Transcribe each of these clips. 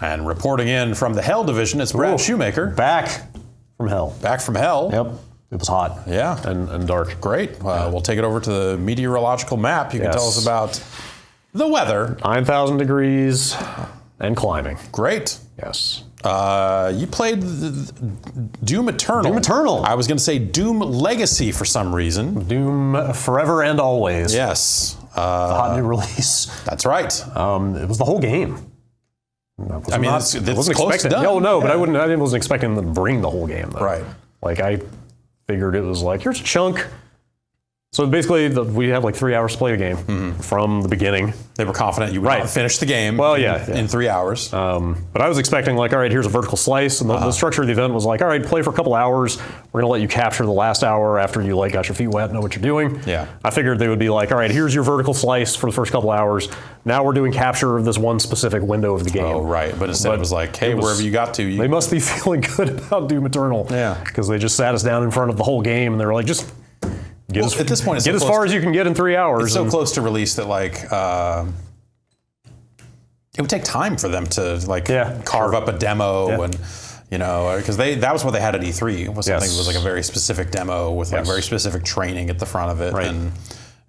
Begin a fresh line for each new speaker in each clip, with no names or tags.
And reporting in from the Hell Division, it's Brad Shoemaker.
Back from hell.
Back from hell.
Yep. It was hot.
Yeah.
And dark.
Great. We'll take it over to the meteorological map. You can tell us about the weather.
9,000 degrees and climbing.
Great.
Yes.
You played Doom Eternal.
Doom Eternal.
I was going to say Doom Legacy for some reason.
Doom Forever and Always.
Yes.
The hot new release.
That's right.
It was the whole game.
I mean, it's close to done.
No, but I wasn't expecting them to bring the whole game, though.
Right.
Like, I figured it was like, here's a chunk. So basically, we have like 3 hours to play the game from the beginning.
They were confident you would not finish the game in 3 hours.
But I was expecting like, all right, here's a vertical slice. And the structure of the event was like, all right, play for a couple hours. We're going to let you capture the last hour after you like got your feet wet, know what you're doing.
Yeah.
I figured they would be like, all right, here's your vertical slice for the first couple hours. Now we're doing capture of this one specific window of the game.
Oh, right. But instead it was like, hey, wherever you got to.
They must be feeling good about Doom Eternal.
Yeah.
Because they just sat us down in front of the whole game and they were like, just...
at this point,
get as far as you can get in 3 hours.
It's so close to release that like it would take time for them to like carve up a demo and because that was what they had at E3. It was something that was like a very specific demo with like very specific training at the front of it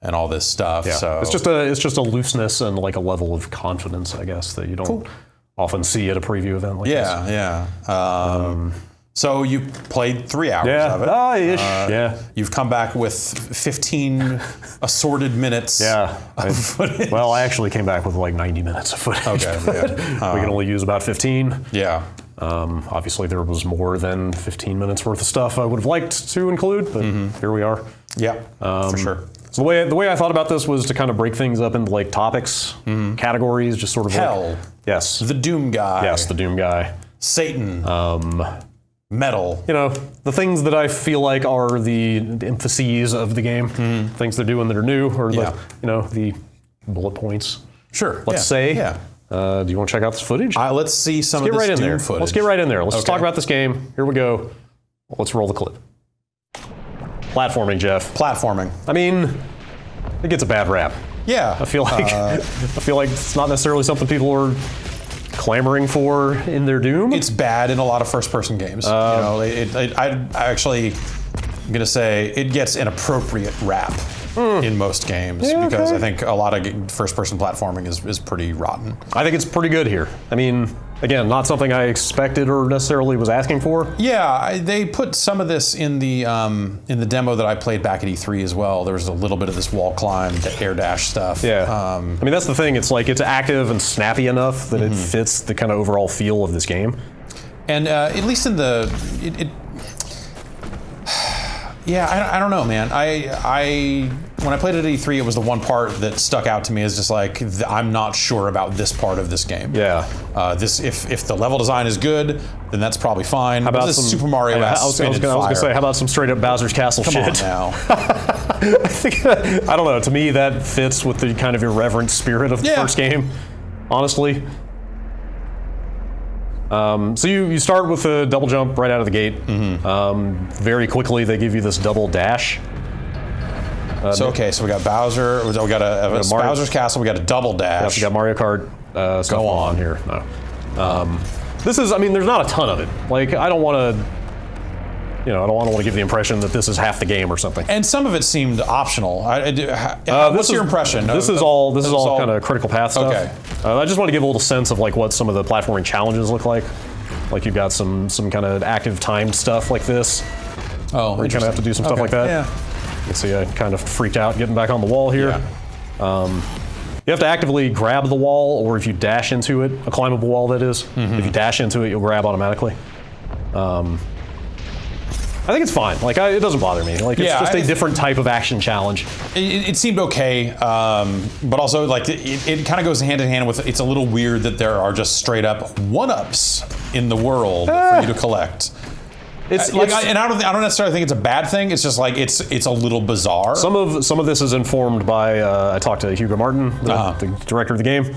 and all this stuff.
Yeah.
So
it's just a looseness and like a level of confidence, I guess, that you don't often see at a preview event like this.
Yeah. So you played 3 hours of it. You've come back with 15 assorted minutes of footage.
Well, I actually came back with like 90 minutes of footage.
Okay,
we can only use about 15.
Yeah.
Obviously, there was more than 15 minutes worth of stuff I would have liked to include, but here we are.
Yeah, for sure.
So the way I thought about this was to kind of break things up into like topics, categories, just sort of
Hell.
Yes.
The Doom guy.
Yes, the Doom guy.
Satan. Metal.
The things that I feel like are the emphases of the game, things they're doing that are new, or the bullet points.
Sure.
Let's say.
Yeah.
Do you want to check out this footage?
Let's see some of this Doom footage.
Let's get right in there. Let's talk about this game. Here we go. Let's roll the clip. Platforming, Jeff.
Platforming.
I mean, it gets a bad rap.
Yeah.
I feel like it's not necessarily something people are clamoring for in their Doom.
It's bad in a lot of first-person games. I'm gonna say it gets an appropriate rap in most games because I think a lot of first-person platforming is pretty rotten.
I think it's pretty good here. I mean, again, not something I expected or necessarily was asking for.
Yeah, they put some of this in the demo that I played back at E3 as well. There was a little bit of this wall climb, the air dash stuff.
Yeah. I mean, that's the thing. It's like it's active and snappy enough that it fits the kind of overall feel of this game. And
at least in I don't know, man. When I played it at E3, it was the one part that stuck out to me as just like, I'm not sure about this part of this game.
Yeah.
If the level design is good, then that's probably fine.
How about
this
some
Super Mario? I was going to
say, how about some straight up Bowser's Castle shit?
Come on now.
I don't know. To me, that fits with the kind of irreverent spirit of the first game. Honestly. So you start with a double jump right out of the gate. Very quickly, they give you this double dash.
So we got Bowser. We got Bowser's Castle. We got a double dash.
Yes, we got Mario Kart stuff on here. No. This is. I mean, there's not a ton of it. Like, I don't want to. I don't want to give the impression that this is half the game or something.
And some of it seemed optional. What's your impression?
This is all kind of critical path stuff.
Okay.
I just want to give a little sense of like what some of the platforming challenges look like. Like you've got some kind of active timed stuff like this.
Oh,
where you kind of have to do some stuff like that.
Yeah.
You see, I kind of freaked out getting back on the wall here. Yeah. You have to actively grab the wall, or if you dash into it, a climbable wall that is. If you dash into it, you'll grab automatically. I think it's fine. Like, it doesn't bother me. Like, it's just a different type of action challenge.
It seemed okay, but also, like, it kind of goes hand in hand with, it's a little weird that there are just straight up one-ups in the world for you to collect. I don't necessarily think it's a bad thing. It's just like it's a little bizarre. Some
of this is informed by I talked to Hugo Martin, the director of the game.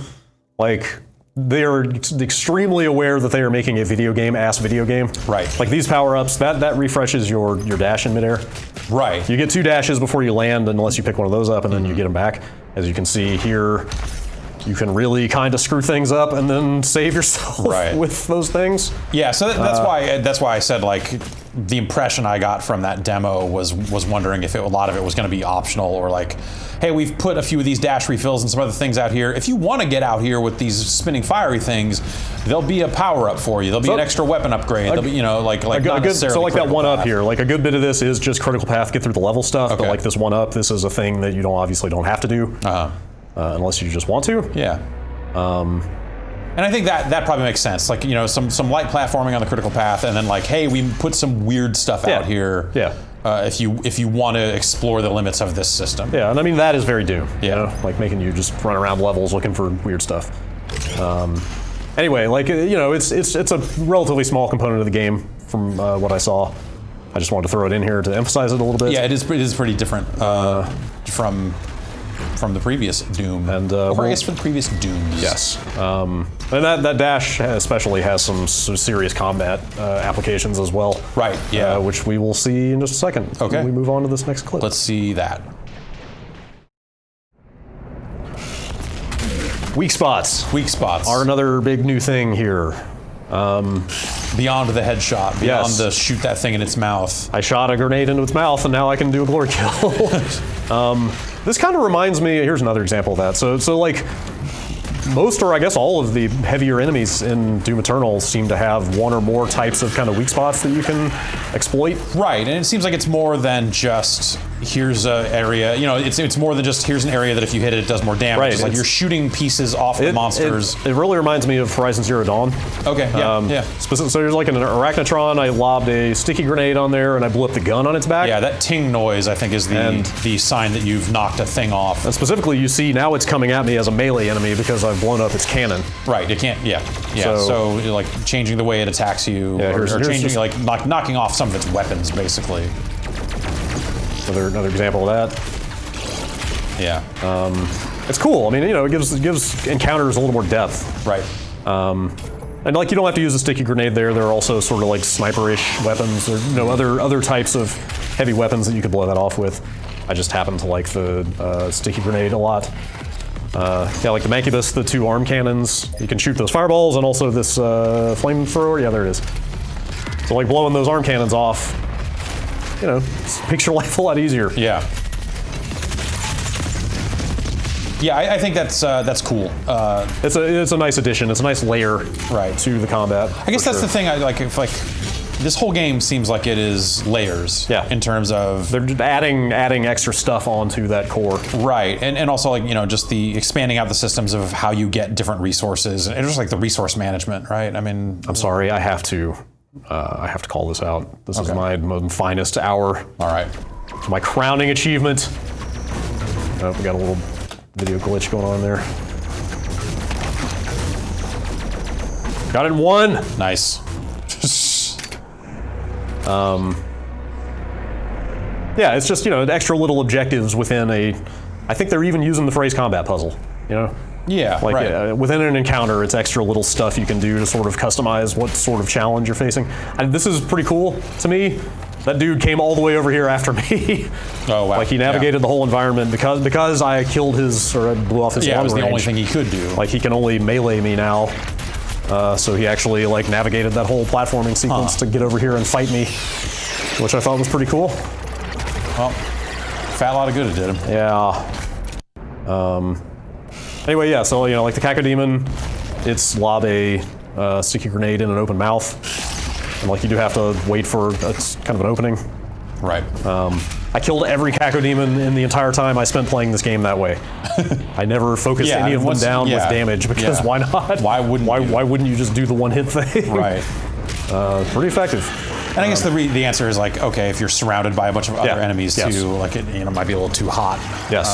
Like, they are extremely aware that they are making a video game. Right. Like these power-ups, that refreshes your dash in midair.
Right.
You get 2 dashes before you land unless you pick one of those up, and then you get them back. As you can see here, you can really kind of screw things up and then save yourself with those things.
Yeah, so that's why I said like the impression I got from that demo was wondering if a lot of it was going to be optional, or like, hey, we've put a few of these dash refills and some other things out here. If you want to get out here with these spinning fiery things, there'll be a power up for you. There'll be an extra weapon upgrade. There'll be, you know, like not necessarily
so like that one
path.
up here, like a good bit of this is just critical path, get through the level stuff. But like this one up, this is a thing that you obviously don't have to do unless you just want to.
Yeah. And I think that probably makes sense. Like, you know, some light platforming on the critical path, and then like, hey, we put some weird stuff out here.
Yeah.
If you want to explore the limits of this system.
Yeah, and I mean that is very Doom. You know, like making you just run around levels looking for weird stuff. Anyway, like you know, it's a relatively small component of the game from what I saw. I just wanted to throw it in here to emphasize it a little bit.
Yeah, it is pretty different from the previous Doom,
and
or I guess from the previous Dooms.
Yes, and that dash especially has some serious combat applications as well.
Right. Yeah.
Which we will see in just a second.
Okay.
When we move on to this next clip.
Let's see that.
Weak spots.
Weak spots
are another big new thing here.
Beyond the headshot, beyond the shoot that thing in its mouth.
I shot a grenade into its mouth, and now I can do a glory kill. This kind of reminds me. Here's another example of that. So like most, or I guess all of the heavier enemies in Doom Eternal seem to have one or more types of kind of weak spots that you can exploit.
Right, and it seems like it's more than just here's an area. You know, it's more than just here's an area that if you hit it, it does more damage.
Right,
it's like you're shooting pieces off the monsters.
It really reminds me of Horizon Zero Dawn.
Okay, yeah.
So there's like an Arachnotron. I lobbed a sticky grenade on there, and I blew up the gun on its back.
Yeah, that ting noise I think is the sign that you've knocked a thing off.
And specifically, you see now it's coming at me as a melee enemy because I've blown up its cannon.
Right, it can't. Yeah. So you're like changing the way it attacks you, or changing like knocking off some of its weapons, basically.
Another example of that.
Yeah.
It's cool. I mean, you know, it gives encounters a little more depth.
Right.
And like you don't have to use a sticky grenade there. There are also sort of like sniper-ish weapons. There, you know, other types of heavy weapons that you could blow that off with. I just happen to like the sticky grenade a lot. Yeah, like the Mancubus, the two arm cannons. You can shoot those fireballs, and also this flamethrower. Yeah, there it is. So like blowing those arm cannons off, you know, makes your life a lot easier.
Yeah. Yeah, I think that's cool.
It's a nice addition. It's a nice layer to the combat.
I guess that's the thing. I like. If like this whole game seems like it is layers.
Yeah.
In terms of
they're just adding extra stuff onto that core.
Right, and also like, you know, just the expanding out the systems of how you get different resources, and just like the resource management. Right. I mean,
I'm sorry. I have to call this out. This is my finest hour.
All right.
It's my crowning achievement. Oh, we got a little video glitch going on there. Got it in one.
Nice.
Yeah, it's just, you know, extra little objectives within I think they're even using the phrase combat puzzle, you know?
Yeah,
like within an encounter, it's extra little stuff you can do to sort of customize what sort of challenge you're facing. And this is pretty cool to me. That dude came all the way over here after me.
Oh, wow.
Like he navigated the whole environment because I killed or I blew off his long range.
Yeah, it was the only thing he could do.
Like he can only melee me now. So he actually like navigated that whole platforming sequence to get over here and fight me, which I thought was pretty cool.
Well, fat lot of good it did him.
Yeah. Anyway, yeah. So you know, like the Cacodemon, it's lob a sticky grenade in an open mouth, and like you do have to wait for kind of an opening.
Right.
I killed every Cacodemon in the entire time I spent playing this game that way. I never focused any of them down with damage because why not?
Why wouldn't
you just do the one hit thing?
Right.
Pretty effective.
And I guess the answer is like, okay, if you're surrounded by a bunch of other enemies too, like it might be a little too hot.
Yes.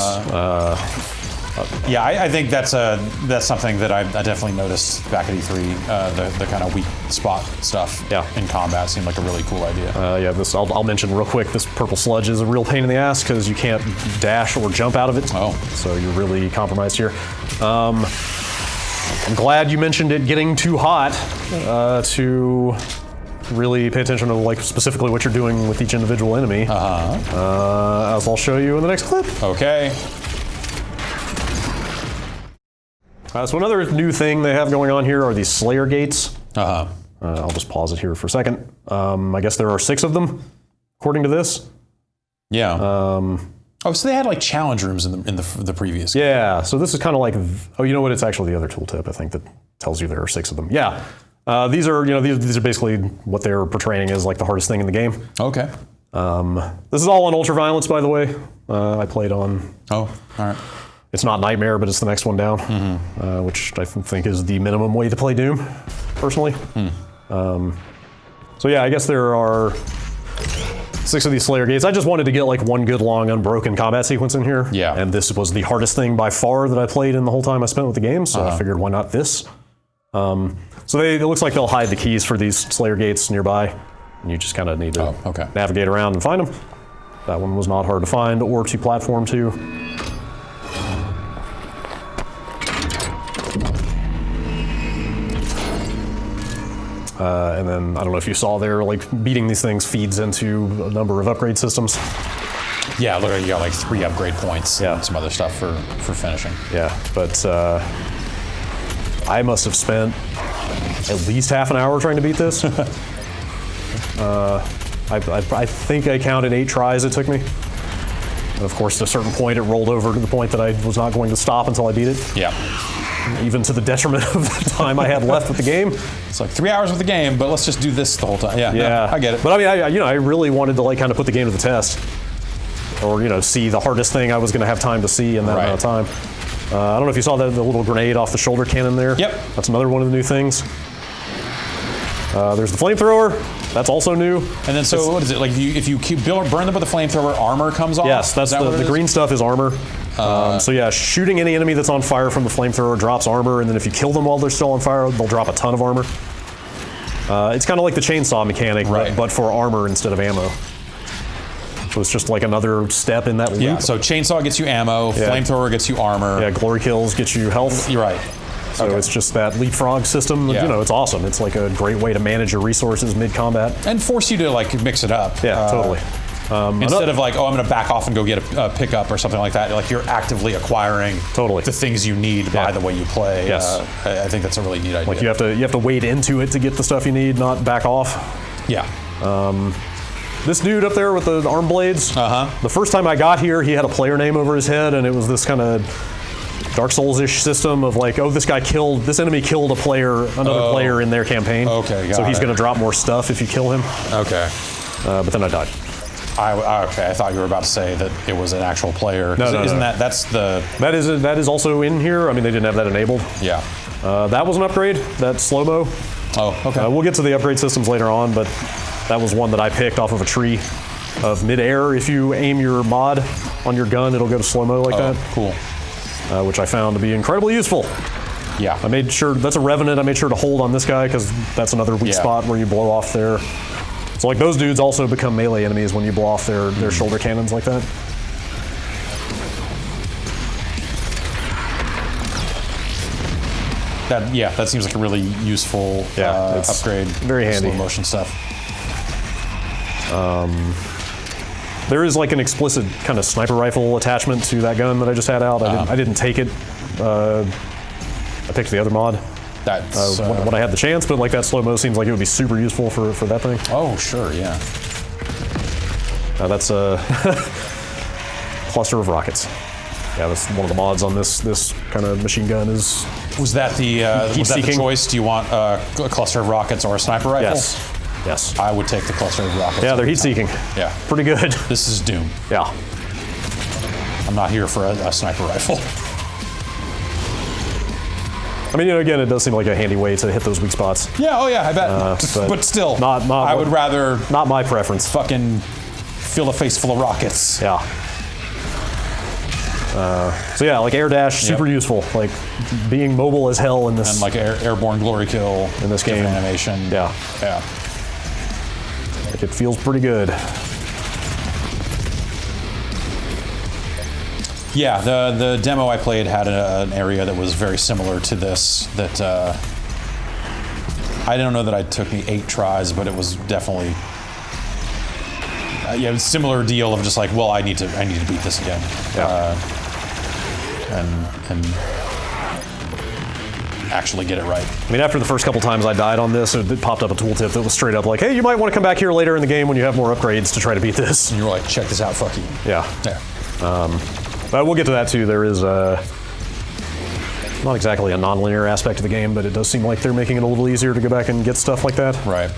Yeah, I think that's something that I definitely noticed back at E3. The kind of weak spot stuff in combat seemed like a really cool idea.
Yeah, I'll mention real quick. This purple sludge is a real pain in the ass because you can't dash or jump out of it.
Oh,
so you're really compromised here. I'm glad you mentioned it getting too hot to really pay attention to like specifically what you're doing with each individual enemy. As I'll show you in the next clip.
Okay.
So another new thing they have going on here are these Slayer gates. I'll just pause it here for a second. I guess there are 6 of them, according to this.
Yeah. Oh, so they had like challenge rooms in the previous game.
Yeah, so this is kind of like, oh, you know what? It's actually the other tooltip, I think, that tells you there are 6 of them. Yeah. These are, these are basically what they're portraying as like the hardest thing in the game.
Okay.
This is all on ultraviolence, by the way. I played on.
Oh, all right.
It's not Nightmare, but it's the next one down, which I think is the minimum way to play Doom, personally. So yeah, I guess there are 6 of these Slayer gates. I just wanted to get like one good long unbroken combat sequence in here.
Yeah.
And this was the hardest thing by far that I played in the whole time I spent with the game, so I figured why not this? So it looks like they'll hide the keys for these Slayer gates nearby, and you just kind of need to navigate around and find them. That one was not hard to find or to platform to. And then, I don't know if you saw there, like beating these things feeds into a number of upgrade systems.
Yeah, look, you got like 3 upgrade points and some other stuff for finishing.
Yeah, but I must have spent at least half an hour trying to beat this. I think I counted 8 tries it took me. And of course, at a certain point, it rolled over to the point that I was not going to stop until I beat it.
Yeah.
Even to the detriment of the time I had left with the game.
It's like 3 hours with the game, but let's just do this the whole time. Yeah,
yeah,
no, I get it.
But I mean, I really wanted to like kind of put the game to the test, or see the hardest thing I was going to have time to see in that amount of time. I don't know if you saw the little grenade off the shoulder cannon there.
Yep.
That's another one of the new things. There's the flamethrower. That's also new.
And then, so what is it like? If you burn them with a flamethrower, armor comes off.
Yes, that's the green stuff is armor. So yeah, shooting any enemy that's on fire from the flamethrower drops armor, and then if you kill them while they're still on fire, they'll drop a ton of armor. It's kind of like the chainsaw mechanic, but for armor instead of ammo. So it's just like another step in that loop.
Yeah. So chainsaw gets you ammo, flamethrower gets you armor.
Yeah, glory kills get you health.
You're right.
So it's just that leapfrog system. Yeah. It's awesome. It's like a great way to manage your resources mid-combat.
And force you to like mix it up.
Yeah, totally.
Instead of like, oh, I'm going to back off and go get a pickup or something like that. Like you're actively acquiring the things you need by the way you play.
Yes.
I think that's a really neat idea.
Like you have to wade into it to get the stuff you need, not back off.
Yeah.
This dude up there with the arm blades. The first time I got here, he had a player name over his head, and it was this kind of Dark Souls-ish system of like, oh, this enemy killed another player in their campaign.
Okay, got
so he's going to drop more stuff if you kill him.
Okay.
But then I died.
Okay, I thought you were about to say that it was an actual player.
No,
Isn't
no. That is also in here. I mean, they didn't have that enabled.
Yeah.
That was an upgrade. That slow-mo.
Oh, okay.
We'll get to the upgrade systems later on, but that was one that I picked off of a tree of midair. If you aim your mod on your gun, it'll go to slow-mo like that.
Cool.
Which I found to be incredibly useful.
Yeah.
I made sure, that's a Revenant, I made sure to hold on this guy because that's another weak spot where you blow off their... So like those dudes also become melee enemies when you blow off their shoulder cannons like that.
That seems like a really useful upgrade.
Very handy.
Slow motion stuff.
There is like an explicit kind of sniper rifle attachment to that gun that I just had out. I didn't take it. I picked the other mod.
That's
when I had the chance, but like that slow-mo seems like it would be super useful for that thing.
Oh, sure, yeah.
That's a cluster of rockets. Yeah, that's one of the mods on this kind of machine gun is.
Was that the choice? Do you want a cluster of rockets or a sniper rifle?
Yes.
I would take the cluster of rockets.
Yeah, they're heat-seeking.
Yeah.
Pretty good.
This is Doom.
Yeah.
I'm not here for a sniper rifle.
I mean, again, it does seem like a handy way to hit those weak spots.
Yeah, I bet. But still, I would rather...
Not my preference.
Fucking fill a face full of rockets.
Yeah. So yeah, like air dash, super useful. Like being mobile as hell in this.
And like airborne glory kill
in this game.
Animation.
Yeah. Like it feels pretty good.
Yeah, the demo I played had an area that was very similar to this. That I don't know that it took me 8 tries, but it was definitely it was a similar deal of just like, well, I need to beat this again.
Yeah.
And actually get it right.
I mean, after the first couple times I died on this, it popped up a tooltip that was straight up like, hey, you might want to come back here later in the game when you have more upgrades to try to beat this.
And you were like, check this out, fuck you.
Yeah.
Yeah.
But we'll get to that too. There is not exactly a non-linear aspect of the game, but it does seem like they're making it a little easier to go back and get stuff like that.
Right.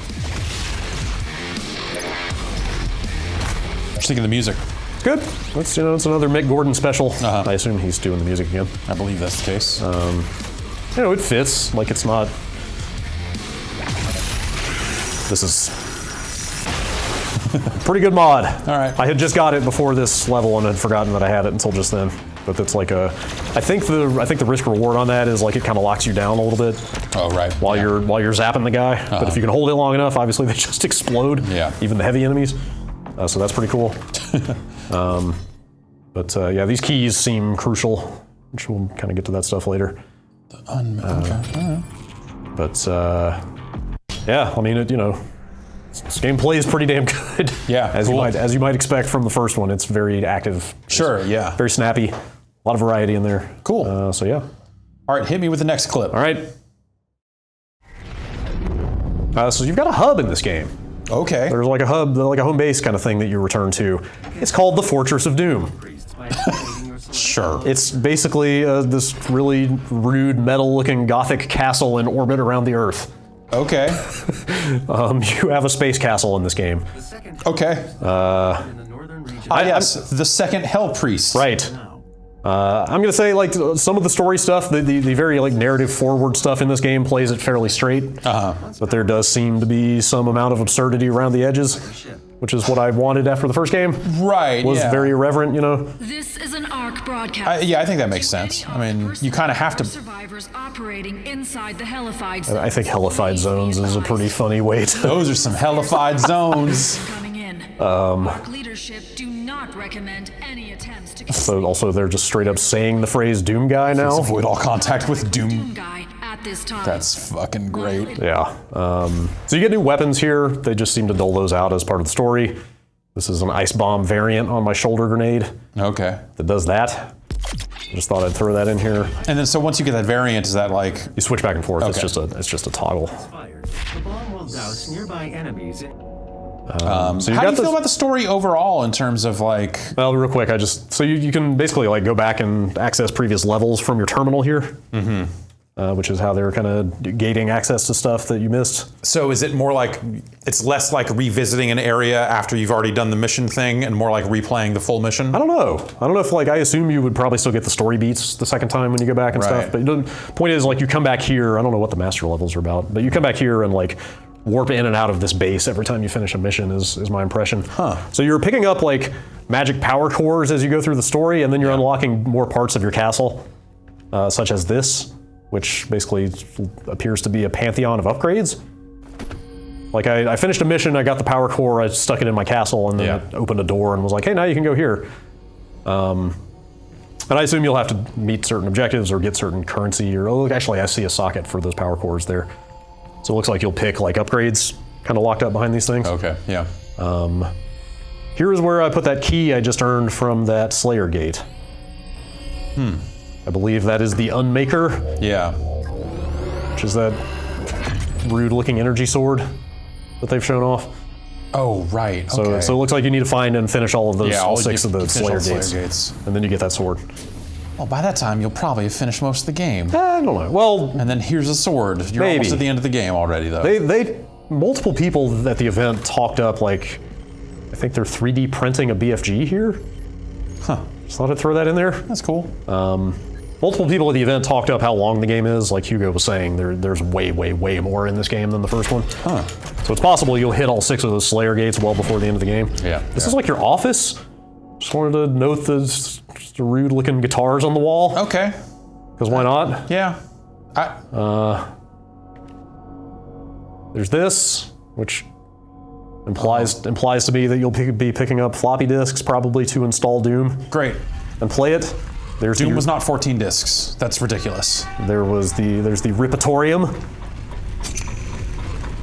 What you think of the music?
Good. It's it's another Mick Gordon special. I assume he's doing the music again.
I believe that's the case.
It fits. Like it's not. This is pretty good mod.
All right.
I had just got it before this level and had forgotten that I had it until just then. But it's like I think the risk reward on that is like it kind of locks you down a little bit.
Oh right.
While you're zapping the guy. But if you can hold it long enough, obviously they just explode.
Yeah.
Even the heavy enemies. So that's pretty cool. But yeah, these keys seem crucial, which we'll kind of get to that stuff later.
Okay.
But yeah, I mean, this gameplay is pretty damn good.
Yeah,
as you might expect from the first one. It's very active.
Sure. Yeah.
Very snappy. A lot of variety in there.
Cool.
So yeah.
All right, hit me with the next clip.
All right. So you've got a hub in this game.
Okay.
There's like a hub, like a home base kind of thing that you return to. It's called the Fortress of Doom.
Sure.
It's basically this really rude, metal-looking Gothic castle in orbit around the Earth.
Okay.
You have a space castle in this game.
Okay. Yes, the second Hell Priest.
Right. I'm gonna say like some of the story stuff, the very like narrative forward stuff in this game plays it fairly straight. But there does seem to be some amount of absurdity around the edges, which is what I wanted after the first game.
Right.
Was very irreverent,
This is an ARC broadcast.
Yeah, I think that makes sense. I mean, you kind of have to.
Survivors operating inside the hellified zones.
I think hellified zones is a pretty funny way to.
Those are some hellified zones.
Coming in. ARC leadership do not recommend any attempts to.
So also they're just straight up saying the phrase Doom Guy now.
Please avoid all contact with Doom.
Guy at this time.
That's fucking great.
Yeah. So you get new weapons here. They just seem to dole those out as part of the story. This is an ice bomb variant on my shoulder grenade.
Okay.
That does that. Just thought I'd throw that in here.
And then so once you get that variant, is that like
you switch back and forth?
Okay.
It's just a toggle.
The bomb will douse nearby enemies.
So
how do you feel about the story overall in terms of like?
Well, real quick, so you can basically like go back and access previous levels from your terminal here, which is how they're kind of gating access to stuff that you missed.
So is it more like it's less like revisiting an area after you've already done the mission thing, and more like replaying the full mission?
I don't know if like I assume you would probably still get the story beats the second time when you go back and stuff. But the point is like you come back here. I don't know what the master levels are about, but you come back here and like warp in and out of this base every time you finish a mission is my impression. So you're picking up like magic power cores as you go through the story, and then you're unlocking more parts of your castle, such as this, which basically appears to be a pantheon of upgrades. Like I finished a mission, I got the power core, I stuck it in my castle, and then it opened a door and was like, hey, now you can go here. And I assume you'll have to meet certain objectives or get certain currency, or actually I see a socket for those power cores there. So it looks like you'll pick like upgrades kind of locked up behind these things.
Okay, yeah.
Here is where I put that key I just earned from that Slayer gate. I believe that is the Unmaker.
Yeah.
Which is that rude looking energy sword that they've shown off.
Oh, right. Okay.
So it looks like you need to find and finish all of those, all six of the Slayer
gates.
And then you get that sword.
Well, by that time, you'll probably have finished most of the game.
I don't know. Well,
and then here's a sword. You're almost at the end of the game already, though.
Multiple people at the event talked up, like, I think they're 3D printing a BFG here. Just thought I'd throw that in there.
That's cool.
Multiple people at the event talked up how long the game is. Like Hugo was saying, there's way, way, way more in this game than the first one. So it's possible you'll hit all 6 of those Slayer gates well before the end of the game.
Yeah.
This is like your office. Just wanted to note the rude-looking guitars on the wall.
Okay.
Because why not?
Yeah.
There's this, which implies to me that you'll be picking up floppy disks probably to install Doom.
Great.
And play it.
Doom was not 14 discs. That's ridiculous.
There's the Ripatorium.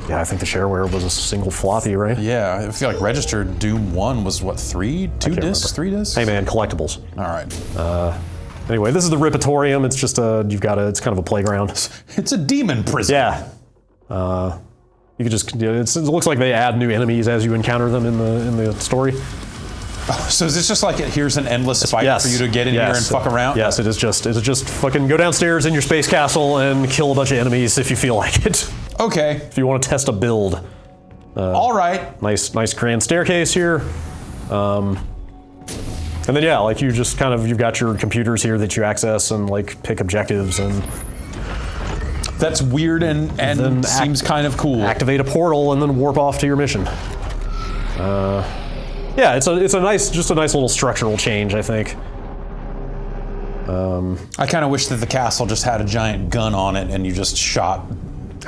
Yeah, I think the shareware was a single floppy, right?
Yeah, I feel like registered Doom 1 was what, 3 discs?
Hey man, collectibles.
All right.
Anyway, this is the Ripatorium. It's just it's kind of a playground.
It's a demon prison.
Yeah. You could just, it looks like they add new enemies as you encounter them in the story.
So is this just like here's an endless fight for you to get in here and fuck around?
Yes, it is just fucking go downstairs in your space castle and kill a bunch of enemies if you feel like it.
Okay.
If you want to test a build.
All right.
Nice grand staircase here. And then yeah, like you just kind of, you've got your computers here that you access and like pick objectives and...
That's weird and seems kind of cool.
Activate a portal and then warp off to your mission. Yeah, it's a nice little structural change, I think.
I kind of wish that the castle just had a giant gun on it and you just shot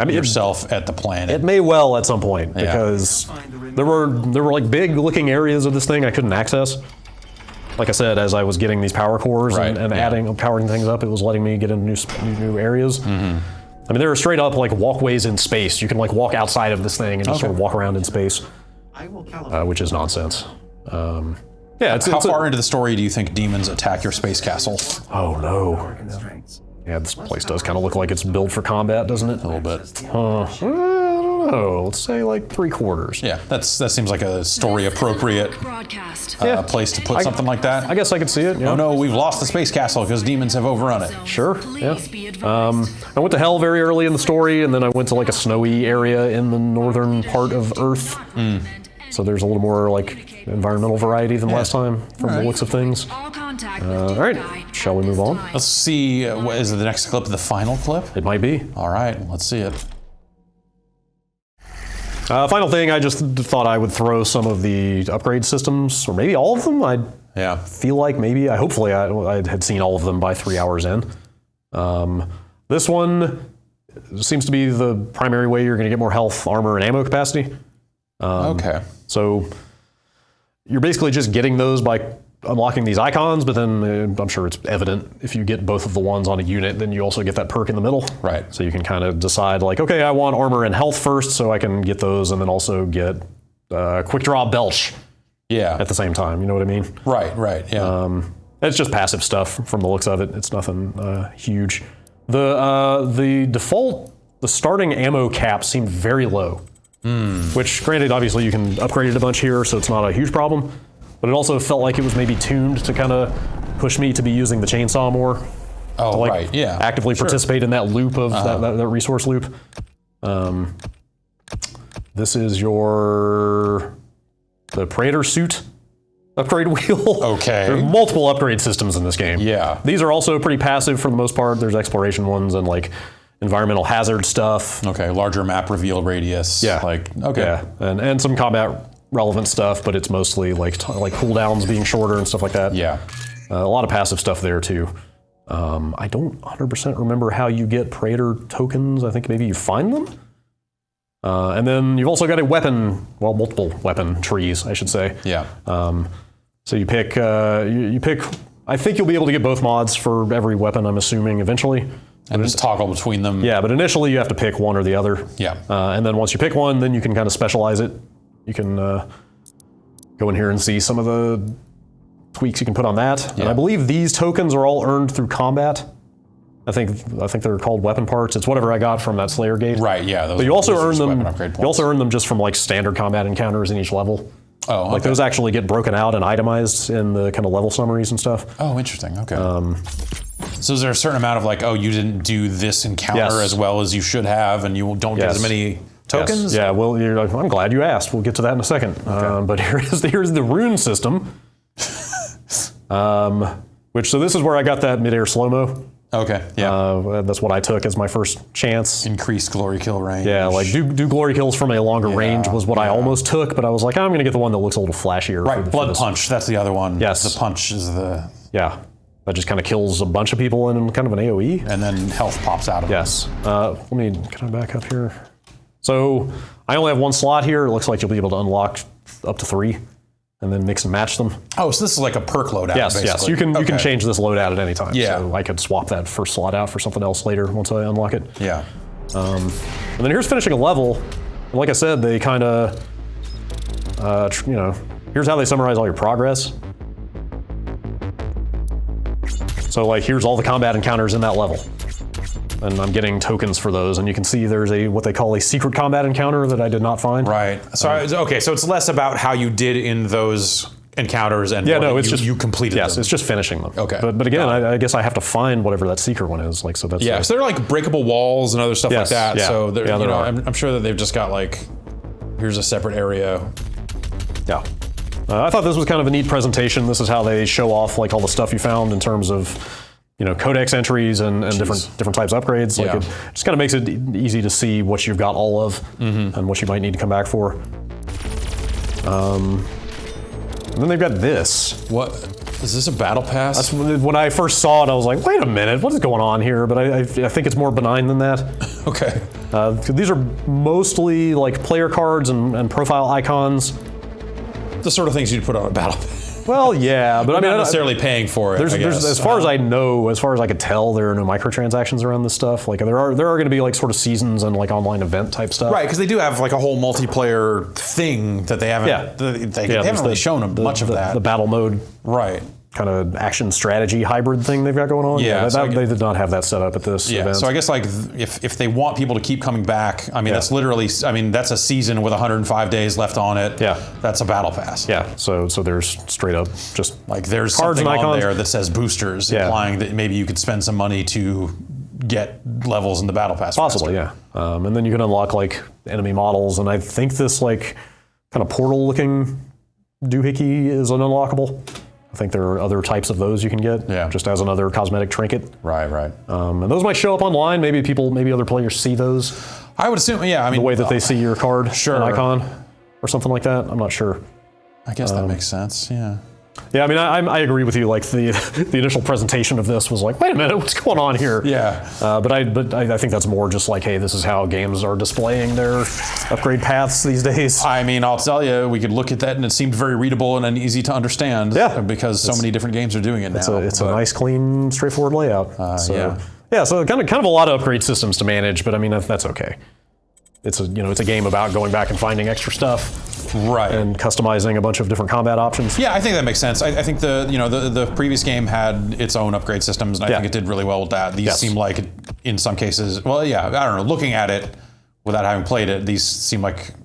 yourself at the planet.
It may well at some point because there were like big looking areas of this thing I couldn't access. Like I said, as I was getting these power cores and powering things up, it was letting me get into new areas. I mean, there are straight up like walkways in space. You can like walk outside of this thing and just sort of walk around in space, which is nonsense. Yeah,
how far into the story do you think demons attack your space castle?
Oh no. Yeah, this place does kind of look like it's built for combat, doesn't it?
A little bit.
I don't know. Let's say like 3/4.
Yeah, that seems like a story appropriate place to put something like that.
I guess I could see it. Yeah.
Oh no, we've lost the space castle because demons have overrun it.
Sure. Yeah. I went to hell very early in the story, and then I went to like a snowy area in the northern part of Earth. So there's a little more like environmental variety than last time from the looks of things. All right, shall we move on?
Let's see, is the next clip the final clip?
It might be.
All right, let's see it.
Final thing, I just thought I would throw some of the upgrade systems, or maybe all of them. I feel like maybe, hopefully I had seen all of them by 3 hours in. This one seems to be the primary way you're going to get more health, armor, and ammo capacity.
Okay.
So you're basically just getting those by unlocking these icons, but then I'm sure it's evident if you get both of the ones on a unit, then you also get that perk in the middle.
Right.
So you can kind of decide like, okay, I want armor and health first, so I can get those, and then also get quick draw belch.
Yeah.
At the same time, you know what I mean?
Right. Yeah.
It's just passive stuff from the looks of it. It's nothing huge. The default, the starting ammo cap seemed very low. Which, granted, obviously you can upgrade it a bunch here, so it's not a huge problem. But it also felt like it was maybe tuned to kind of push me to be using the chainsaw more.
Oh,
to, like,
right, yeah.
Actively participate in that loop of that resource loop. This is the Praetor suit upgrade wheel.
Okay.
There are multiple upgrade systems in this game.
Yeah.
These are also pretty passive for the most part. There's exploration ones and like environmental hazard stuff.
Okay, larger map reveal radius.
Yeah.
Okay.
Yeah, and some combat relevant stuff, but it's mostly like cooldowns being shorter and stuff like that.
Yeah.
A lot of passive stuff there too. I don't 100% remember how you get Praetor tokens. I think maybe you find them. And then you've also got a weapon, well, multiple weapon trees, I should say.
Yeah.
So you pick, you pick, I think you'll be able to get both mods for every weapon, I'm assuming, eventually.
And just toggle between them.
Yeah, but initially you have to pick one or the other.
Yeah.
And then once you pick one, then you can kind of specialize it. You can go in here and see some of the tweaks you can put on that. Yeah. And I believe these tokens are all earned through combat. I think they're called weapon parts. It's whatever I got from that Slayer gate.
Right, yeah.
But you also earn them. You also earn them just from like standard combat encounters in each level.
Oh, okay.
Like those actually get broken out and itemized in the kind of level summaries and stuff.
Oh, interesting. Okay. So is there a certain amount of like, oh, you didn't do this encounter as well as you should have, and you don't get as many tokens?
Yes. Yeah. Well, I'm glad you asked. We'll get to that in a second. Okay. But here's the rune system. So this is where I got that midair slow-mo.
Okay, yeah.
That's what I took as my first chance.
Increased glory kill range.
Yeah, like do glory kills from a longer range was what I almost took, but I was like, I'm going to get the one that looks a little flashier.
Right, blood punch, that's the other one.
Yes.
The punch is the...
Yeah, that just kind of kills a bunch of people in kind of an AoE.
And then health pops out of it.
Yes. Can I back up here? So I only have one slot here. It looks like you'll be able to unlock up to 3. And then mix and match them.
Oh, so this is like a perk loadout, basically.
Yes. You can change this loadout at any time.
Yeah.
So I could swap that first slot out for something else later once I unlock it.
Yeah.
And then here's finishing a level. And like I said, they kind of, here's how they summarize all your progress. So like, here's all the combat encounters in that level. And I'm getting tokens for those, and you can see there's what they call a secret combat encounter that I did not find.
Right. So okay, so it's less about how you did in those encounters and you completed them.
Yes, it's just finishing them.
Okay.
But again, I guess I have to find whatever that secret one is. Like, so that's
so they're like breakable walls and other stuff like that.
Yeah.
So they're,
there are.
I'm sure that they've just got like, here's a separate area.
Yeah. I thought this was kind of a neat presentation. This is how they show off like all the stuff you found in terms of, codex entries and different types of upgrades. Like it just kind of makes it easy to see what you've got all of and what you might need to come back for. And then they've got this.
What? Is this a battle pass?
That's when I first saw it, I was like, wait a minute, what is going on here? But I think it's more benign than that.
Okay.
These are mostly like player cards and profile icons.
The sort of things you'd put on a battle pass.
Well, yeah, but I mean,
not necessarily paying for it.
There's, as far as I know, as far as I could tell, there are no microtransactions around this stuff. Like there are going to be like sort of seasons and like online event type stuff.
Right, because they do have like a whole multiplayer thing that they haven't.
Yeah.
They haven't really shown them much of that.
The battle mode.
Right.
Kind of action strategy hybrid thing they've got going on.
Yeah,
they did not have that set up at this event.
So I guess like if they want people to keep coming back, I mean that's literally, that's a season with 105 days left on it.
Yeah,
that's a battle pass.
Yeah, so there's straight up just
like there's
cards
something
and icons
on there that says boosters, implying that maybe you could spend some money to get levels in the battle pass.
Possibly,
faster.
yeah. And then you can unlock like enemy models, and I think this like kind of portal looking doohickey is an unlockable. I think there are other types of those you can get, just as another cosmetic trinket.
Right.
And those might show up online. Maybe other players see those.
I would assume, I mean,
the way that they see your card, an icon, or something like that. I'm not sure.
I guess that makes sense. Yeah.
Yeah, I mean, I agree with you. Like the initial presentation of this was like, wait a minute, what's going on here?
Yeah.
But I think that's more just like, hey, this is how games are displaying their upgrade paths these days.
I mean, I'll tell you, we could look at that and it seemed very readable and easy to understand.
Yeah.
Because so many different games are doing it now.
It's a nice, clean, straightforward layout. Yeah, so kind of a lot of upgrade systems to manage, but I mean that's okay. It's a game about going back and finding extra stuff.
Right.
And customizing a bunch of different combat options.
Yeah, I think that makes sense. I think the previous game had its own upgrade systems, and I think it did really well with that. These seem like, in some cases, I don't know, looking at it without having played it, these seem like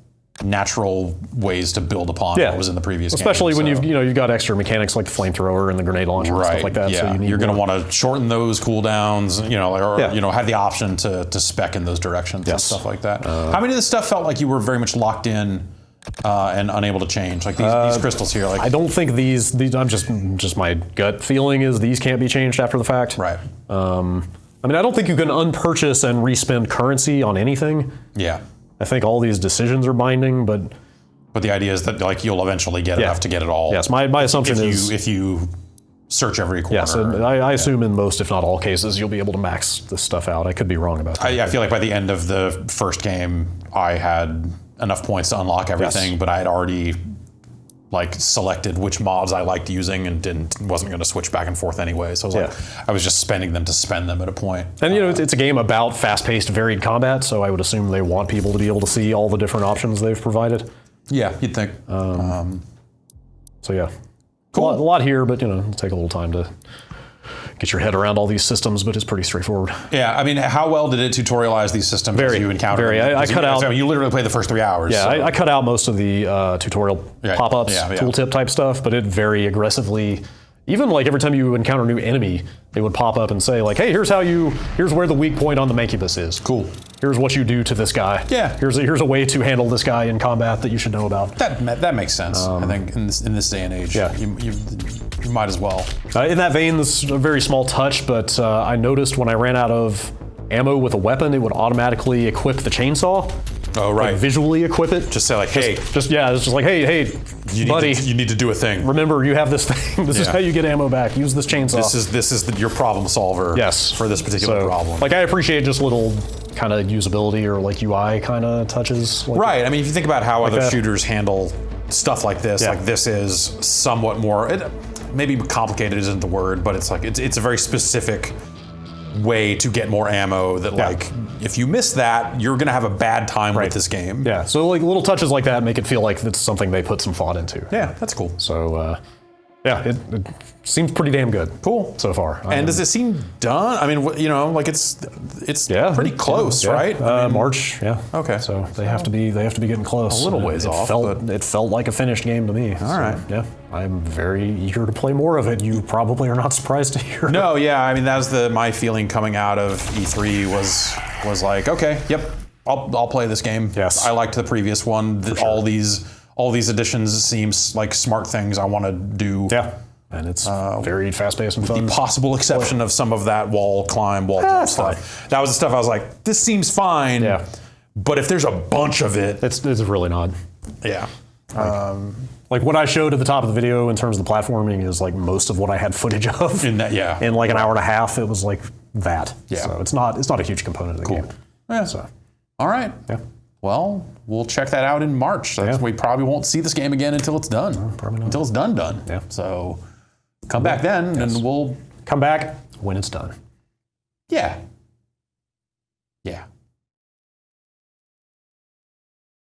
natural ways to build upon what was in the previous game.
Especially when you've got extra mechanics like the flamethrower and the grenade launcher and stuff like that.
Yeah.
So
you're going to want to shorten those cooldowns, or have the option to spec in those directions and stuff like that. How many of this stuff felt like you were very much locked in and unable to change? Like these crystals here. Like,
I don't think these. I'm just my gut feeling is these can't be changed after the fact.
Right.
I mean, I don't think you can unpurchase and respend currency on anything.
Yeah.
I think all these decisions are binding, but
the idea is that like you'll eventually get enough to get it all.
Yes, my assumption is
if you search every corner.
Yes, I assume in most, if not all cases, you'll be able to max this stuff out. I could be wrong about that.
I feel like by the end of the first game, I had enough points to unlock everything, but I had already like selected which mods I liked using and wasn't going to switch back and forth anyway. So I was just spending them to spend them at a point.
And it's a game about fast-paced, varied combat, so I would assume they want people to be able to see all the different options they've provided.
Yeah, you'd think.
So yeah,
cool.
A lot here, but it'll take a little time to get your head around all these systems, but it's pretty straightforward.
Yeah, I mean, how well did it tutorialize these systems as you encountered them?
I cut out.
You literally played the first 3 hours.
Yeah,
so.
I cut out most of the tutorial pop-ups, tooltip type stuff, but it very aggressively. Even like every time you encounter a new enemy, they would pop up and say like, "Hey, here's where the weak point on the Mancubus is.
Cool.
Here's what you do to this guy.
Yeah.
Here's a way to handle this guy in combat that you should know about."
That makes sense. I think in this day and age, you might as well.
In that vein, this is a very small touch, but I noticed when I ran out of ammo with a weapon, it would automatically equip the chainsaw.
Oh, right.
Like visually equip it.
Just say like, hey.
It's just like, hey, buddy.
You need to do a thing.
Remember, you have this thing. This is how you get ammo back. Use this chainsaw.
This is your problem solver.
Yes.
For this particular problem.
Like, I appreciate just little kind of usability or like UI kind of touches. Like
right. I mean, if you think about how other shooters handle stuff like this, like this is somewhat more, maybe complicated isn't the word, but it's like, it's a very specific way to get more ammo that like, if you miss that, you're gonna have a bad time with this game.
Yeah, so like little touches like that make it feel like it's something they put some thought into.
Yeah, that's cool.
So Yeah, it seems pretty damn good.
Cool
so far.
And does it seem done? I mean, you know, like it's pretty close, right? I mean,
March, yeah.
Okay.
So they have to be getting close.
A little ways off.
It felt like a finished game to me.
All right.
Yeah, I'm very eager to play more of it. You probably are not surprised to hear.
No, yeah. I mean, that was my feeling coming out of E3 was like, okay, yep, I'll play this game.
Yes.
I liked the previous one. All these additions seems like smart things I want to do.
Yeah. And it's very fast-paced and fun.
The possible exception of some of that wall jump stuff. That was the stuff I was like, this seems fine.
Yeah.
But if there's a bunch of it,
it's really not.
Yeah.
Like what I showed at the top of the video in terms of the platforming is like most of what I had footage of.
In that, yeah.
In like an hour and a half, it was like that.
Yeah.
So it's not a huge component of the game.
Yeah.
So.
All right.
Yeah.
Well, we'll check that out in March. We probably won't see this game again until it's done.
No, probably not.
Until it's done.
Yeah.
So come back then and we'll
come back when it's done.
Yeah.